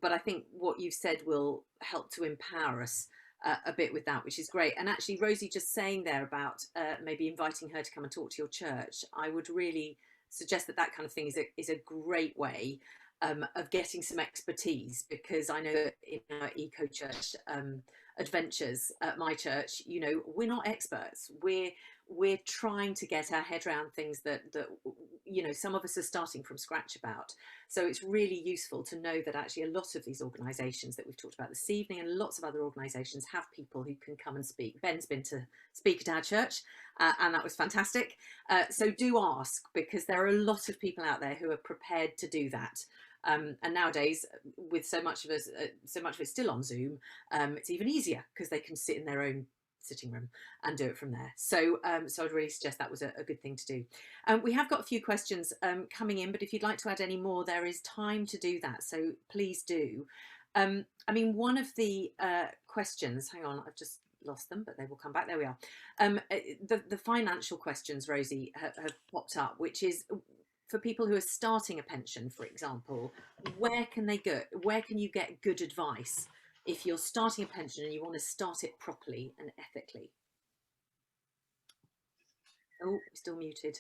But I think what you've said will help to empower us a bit with that, which is great. And actually, Rosie, just saying there about maybe inviting her to come and talk to your church, I would really suggest that that kind of thing is a great way of getting some expertise, because I know that in our eco church adventures at my church, you know, we're not experts. We're trying to get our head around things that you know, some of us are starting from scratch about. So it's really useful to know that actually a lot of these organisations that we've talked about this evening, and lots of other organisations, have people who can come and speak. Ben's been to speak at our church, and that was fantastic. So do ask, because there are a lot of people out there who are prepared to do that. And nowadays, with so much of it still on Zoom, it's even easier because they can sit in their own sitting room and do it from there. So so I'd really suggest that was a good thing to do. We have got a few questions coming in, but if you'd like to add any more, there is time to do that, so please do. I mean, one of the questions, hang on, I've just lost them, but they will come back. There we are. The financial questions, Rosie, have popped up, which is for people who are starting a pension, for example, where can they go? Where can you get good advice if you're starting a pension and you want to start it properly and ethically? Oh, still muted.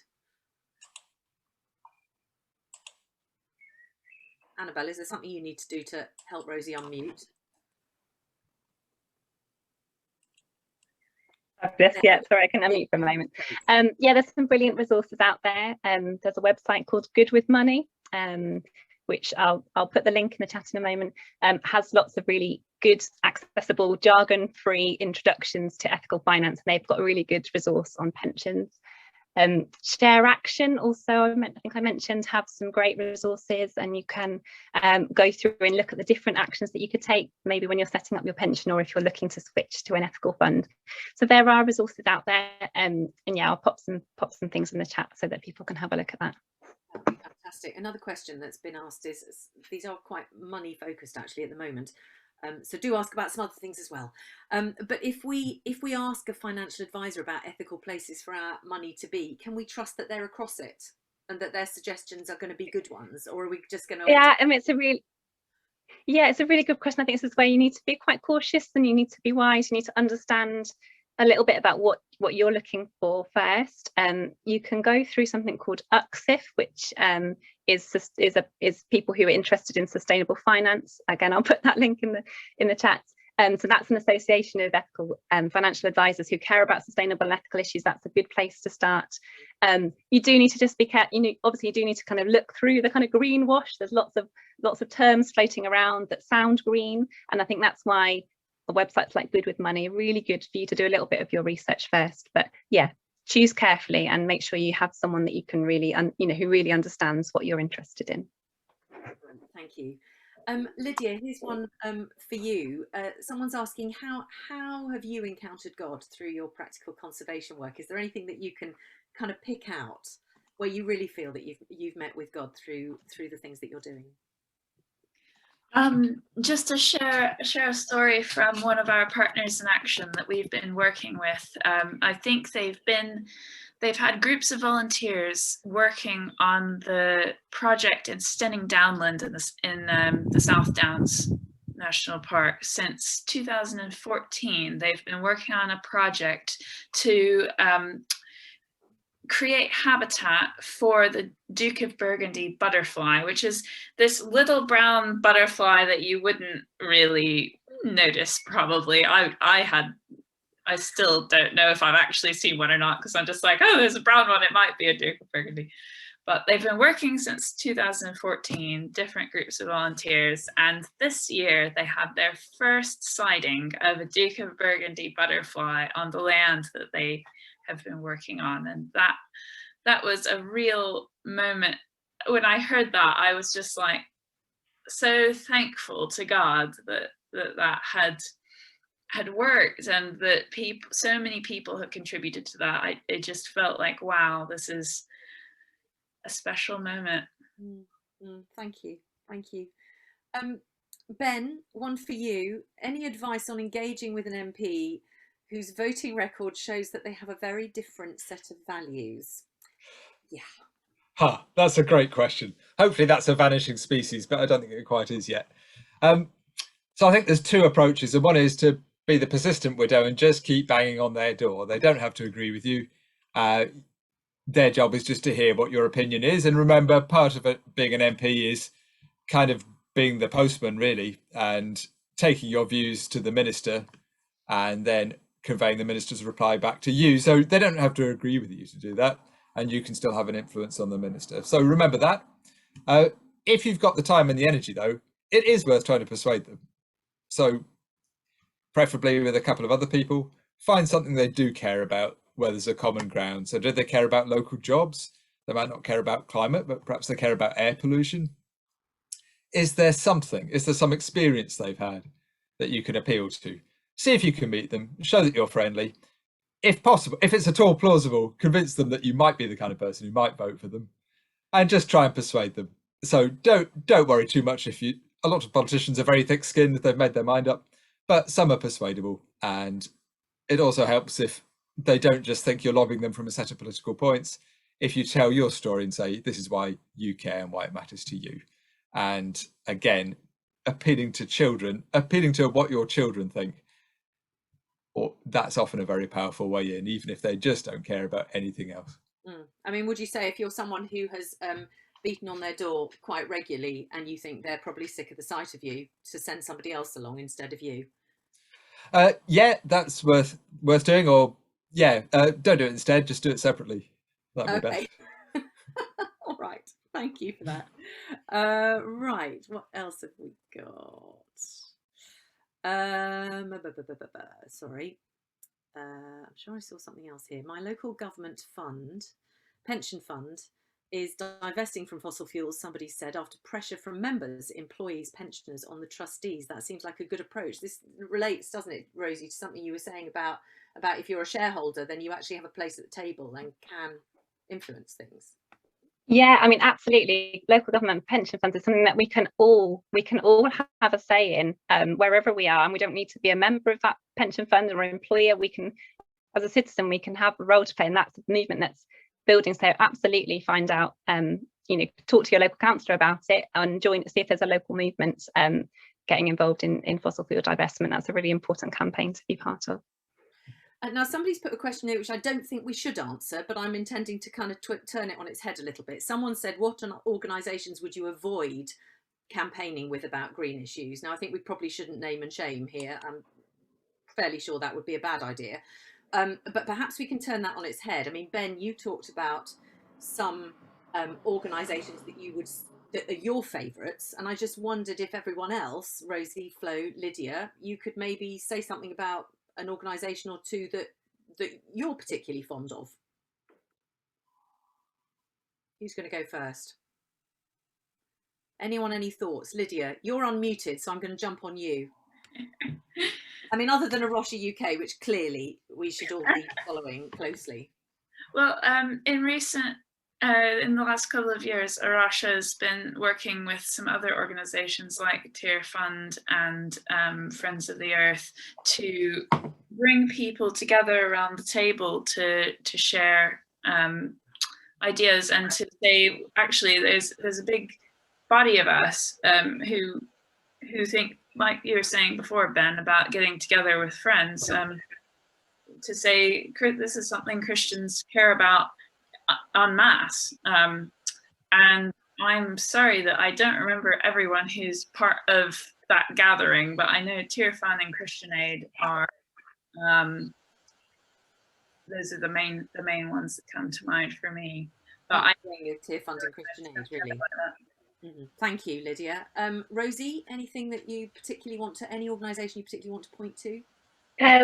Annabelle, is there something you need to do to help Rosie unmute? Yeah, sorry, I can unmute for a moment. Yeah, there's some brilliant resources out there. There's a website called Good with Money, which I'll put the link in the chat in a moment. Has lots of really good, accessible, jargon-free introductions to ethical finance, and they've got a really good resource on pensions. Share Action also, I think I mentioned, have some great resources, and you can go through and look at the different actions that you could take, maybe when you're setting up your pension, or if you're looking to switch to an ethical fund. So there are resources out there, and yeah, I'll pop some things in the chat so that people can have a look at that. Fantastic. Another question that's been asked is, these are quite money focused actually at the moment, so do ask about some other things as well. But if we ask a financial advisor about ethical places for our money to be, can we trust that they're across it and that their suggestions are going to be good ones, or are we just going to? Yeah, I mean, it's a really good question. I think this is where you need to be quite cautious, and you need to be wise. You need to understand a little bit about what you're looking for first. You can go through something called UCSIF, which is people who are interested in sustainable finance. Again, I'll put that link in the chat. So that's an association of ethical financial advisors who care about sustainable and ethical issues. That's a good place to start. You do need to just be careful. Obviously you do need to kind of look through the kind of greenwash. There's lots of terms floating around that sound green, and I think that's why websites like Good with Money are really good for you to do a little bit of your research first. But yeah, choose carefully and make sure you have someone that you can really, who really understands what you're interested in. Thank you. Lydia, here's one for you. Someone's asking, how have you encountered God through your practical conservation work? Is there anything that you can kind of pick out where you really feel that you've met with God through the things that you're doing? Just to share a story from one of our partners in action that we've been working with. I think they've had groups of volunteers working on the project in Stenning Downland in the South Downs National Park since 2014. They've been working on a project to create habitat for the Duke of Burgundy butterfly, which is this little brown butterfly that you wouldn't really notice probably. I still don't know if I've actually seen one or not, because I'm just like, oh, there's a brown one, it might be a Duke of Burgundy. But they've been working since 2014, different groups of volunteers, and this year they had their first sighting of a Duke of Burgundy butterfly on the land that they have been working on. And that was a real moment. When I heard that, I was just like so thankful to God that had worked, and that so many people have contributed to that. It just felt like, wow, this is a special moment. Thank you. Ben, one for you. Any advice on engaging with an MP whose voting record shows that they have a very different set of values? Yeah. That's a great question. Hopefully that's a vanishing species, but I don't think it quite is yet. So I think there's two approaches, and one is to be the persistent widow and just keep banging on their door. They don't have to agree with you. Their job is just to hear what your opinion is. And remember, part of it being an MP is kind of being the postman, really, and taking your views to the minister and then conveying the minister's reply back to you. So they don't have to agree with you to do that, and you can still have an influence on the minister. So remember that. If you've got the time and the energy, though, it is worth trying to persuade them. So preferably with a couple of other people, find something they do care about where there's a common ground. So do they care about local jobs? They might not care about climate, but perhaps they care about air pollution. Is there something, is there some experience they've had that you can appeal to? See if you can meet them, show that you're friendly. If possible, if it's at all plausible, convince them that you might be the kind of person who might vote for them, and just try and persuade them. So don't worry too much if a lot of politicians are very thick-skinned, they've made their mind up, but some are persuadable. And it also helps if they don't just think you're lobbing them from a set of political points. If you tell your story and say, this is why you care and why it matters to you. And again, appealing to children, appealing to what your children think, or that's often a very powerful way in, even if they just don't care about anything else. I mean, would you say if you're someone who has beaten on their door quite regularly and you think they're probably sick of the sight of you, to send somebody else along instead of you? Yeah, that's worth doing. Or yeah, don't do it instead, just do it separately. That'd be Okay. All right, thank you for that. Right, what else have we got? Sorry, I'm sure I saw something else here. My local government fund, pension fund, is divesting from fossil fuels, somebody said, after pressure from members, employees, pensioners on the trustees. That seems like a good approach. This relates, doesn't it, Rosie, to something you were saying about if you're a shareholder, then you actually have a place at the table and can influence things. Yeah, I mean, absolutely. Local government pension funds is something that we can all have a say in, wherever we are, and we don't need to be a member of that pension fund or an employer. We can, as a citizen, we can have a role to play, and that's a movement that's building. So absolutely, find out, talk to your local councillor about it and see if there's a local movement getting involved in fossil fuel divestment. That's a really important campaign to be part of. Now, somebody's put a question here which I don't think we should answer, but I'm intending to kind of turn it on its head a little bit. Someone said, what organisations would you avoid campaigning with about green issues? Now, I think we probably shouldn't name and shame here. I'm fairly sure that would be a bad idea. But perhaps we can turn that on its head. I mean, Ben, you talked about some organisations that are your favourites, and I just wondered if everyone else, Rosie, Flo, Lydia, you could maybe say something about an organisation or two that you're particularly fond of. Who's going to go first? Anyone, any thoughts? Lydia, you're unmuted, so I'm going to jump on you. I mean, other than a Rocha UK, which clearly we should all be following closely. Well, in the last couple of years, Rocha has been working with some other organisations like Tearfund and Friends of the Earth to bring people together around the table to share ideas and to say, actually, there's a big body of us who think, like you were saying before, Ben, about getting together with friends, to say this is something Christians care about en masse. And I'm sorry that I don't remember everyone who's part of that gathering, but I know Tearfund and Christian Aid are those are the main ones that come to mind for me. But I think Tearfund and Christian Aid, really. Thank you, Lydia. Rosie, anything that you particularly any organisation you particularly want to point to?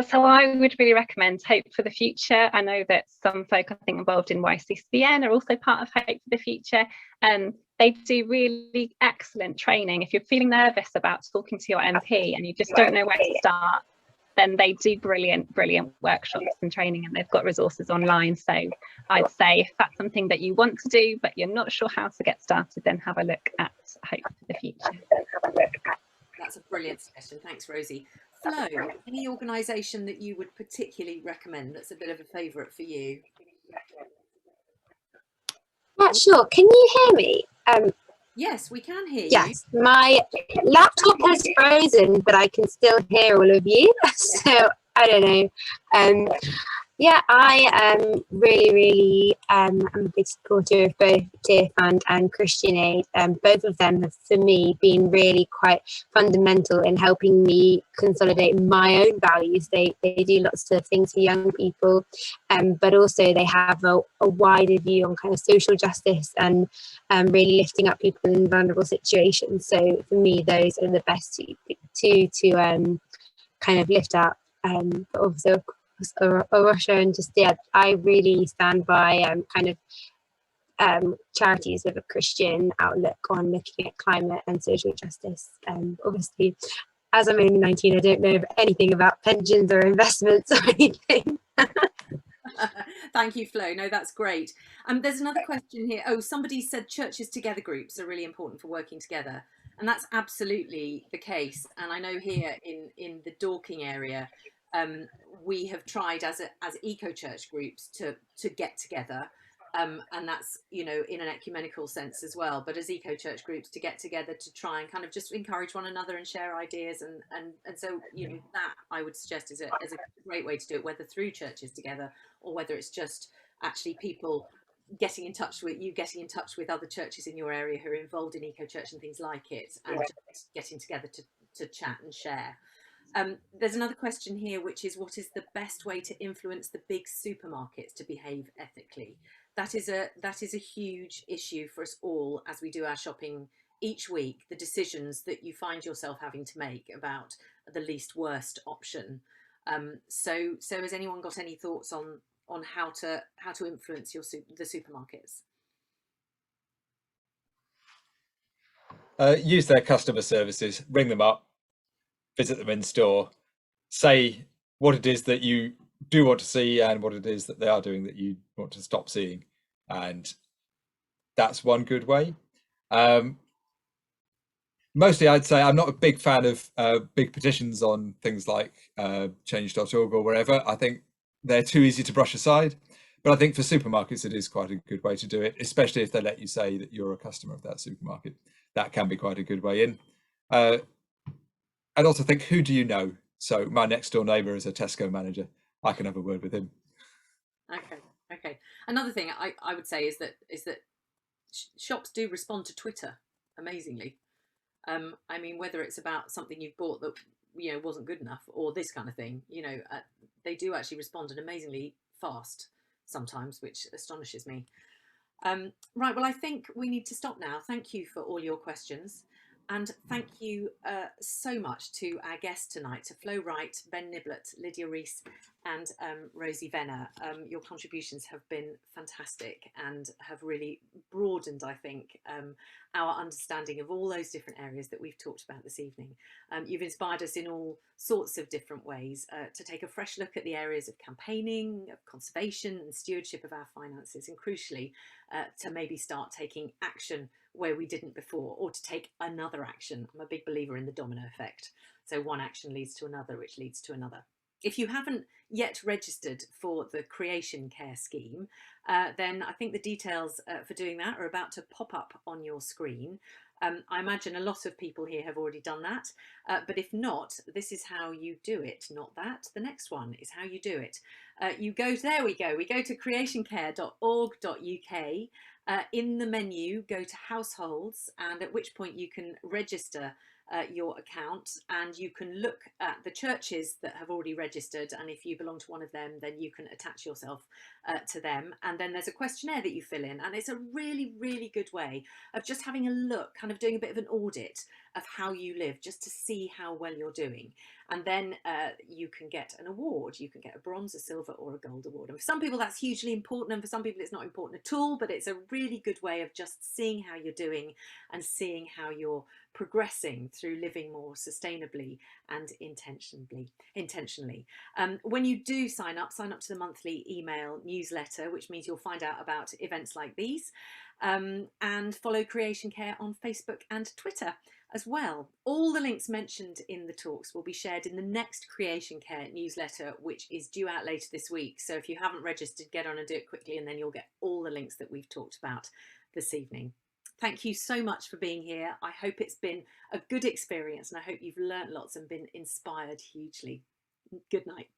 So I would really recommend Hope for the Future. I know that some folk, I think, involved in YCCN are also part of Hope for the Future. They do really excellent training. If you're feeling nervous about talking to your MP and you just don't know where to start, then they do brilliant workshops and training, and they've got resources online. So I'd say if that's something that you want to do, but you're not sure how to get started, then have a look at Hope for the Future. That's a brilliant suggestion. Thanks, Rosie. Flo, any organisation that you would particularly recommend that's a bit of a favourite for you? Yeah, sure. Can you hear me? Yes, we can hear you. Yes, my laptop has frozen, but I can still hear all of you. So I don't know. Yeah, I really am a big supporter of both Tearfund and Christian Aid. Both of them have, for me, been really quite fundamental in helping me consolidate my own values. They do lots of things for young people, but also they have a wider view on kind of social justice and really lifting up people in vulnerable situations. So for me, those are the best two to kind of lift up. But also Rocha, and just I really stand by kind of charities with a Christian outlook on looking at climate and social justice. Obviously, as I'm only 19, I don't know anything about pensions or investments or anything. Thank you, Flo. No, that's great. There's another question here. Oh, somebody said churches together groups are really important for working together, and that's absolutely the case. And I know here in the Dorking area, we have tried as eco church groups to get together, and that's, you know, in an ecumenical sense as well, but as eco church groups to get together to try and kind of just encourage one another and share ideas, and so, you know, that I would suggest is a great way to do it, whether through churches together or whether it's just actually people getting in touch with other churches in your area who are involved in eco church and things like it, and just getting together to chat and share. There's another question here, which is, what is the best way to influence the big supermarkets to behave ethically? That is a huge issue for us all as we do our shopping each week, the decisions that you find yourself having to make about the least worst option. So has anyone got any thoughts on how to influence the supermarkets? Use their customer services, ring them up, visit them in store, say what it is that you do want to see and what it is that they are doing that you want to stop seeing, and that's one good way. Mostly I'd say I'm not a big fan of big petitions on things like change.org or wherever. I think they're too easy to brush aside, but I think for supermarkets it is quite a good way to do it, especially if they let you say that you're a customer of that supermarket. That can be quite a good way in. I'd also think, who do you know? So my next door neighbour is a Tesco manager. I can have a word with him. Okay. Another thing I would say is that shops do respond to Twitter amazingly. I mean, whether it's about something you've bought that, you know, wasn't good enough or this kind of thing, you know, they do actually respond amazingly fast sometimes, which astonishes me. Right, well, I think we need to stop now. Thank you for all your questions. And thank you so much to our guests tonight, to Flo Wright, Ben Niblett, Lydia Reese and Rosie Venner. Your contributions have been fantastic and have really broadened, I think, our understanding of all those different areas that we've talked about this evening. You've inspired us in all sorts of different ways to take a fresh look at the areas of campaigning, of conservation and stewardship of our finances, and crucially, to maybe start taking action where we didn't before, or to take another action. I'm a big believer in the domino effect. So one action leads to another, which leads to another. If you haven't yet registered for the Creation Care Scheme, then I think the details for doing that are about to pop up on your screen. I imagine a lot of people here have already done that, but if not, this is how you do it. Not that, the next one is how you do it. We go to creationcare.org.uk. In the menu, go to households, and at which point you can register your account, and you can look at the churches that have already registered, and if you belong to one of them, then you can attach yourself to them. And then there's a questionnaire that you fill in, and it's a really, really good way of just having a look, kind of doing a bit of an audit of how you live, just to see how well you're doing. And then you can get an award. You can get a bronze, a silver or a gold award. And for some people that's hugely important, and for some people it's not important at all, but it's a really good way of just seeing how you're doing and seeing how you're progressing through living more sustainably and intentionally. When you do sign up to the monthly email newsletter, which means you'll find out about events like these, and follow Creation Care on Facebook and Twitter as well. All the links mentioned in the talks will be shared in the next Creation Care newsletter, which is due out later this week. So if you haven't registered, get on and do it quickly, and then you'll get all the links that we've talked about this evening. Thank you so much for being here. I hope it's been a good experience and I hope you've learnt lots and been inspired hugely. Good night.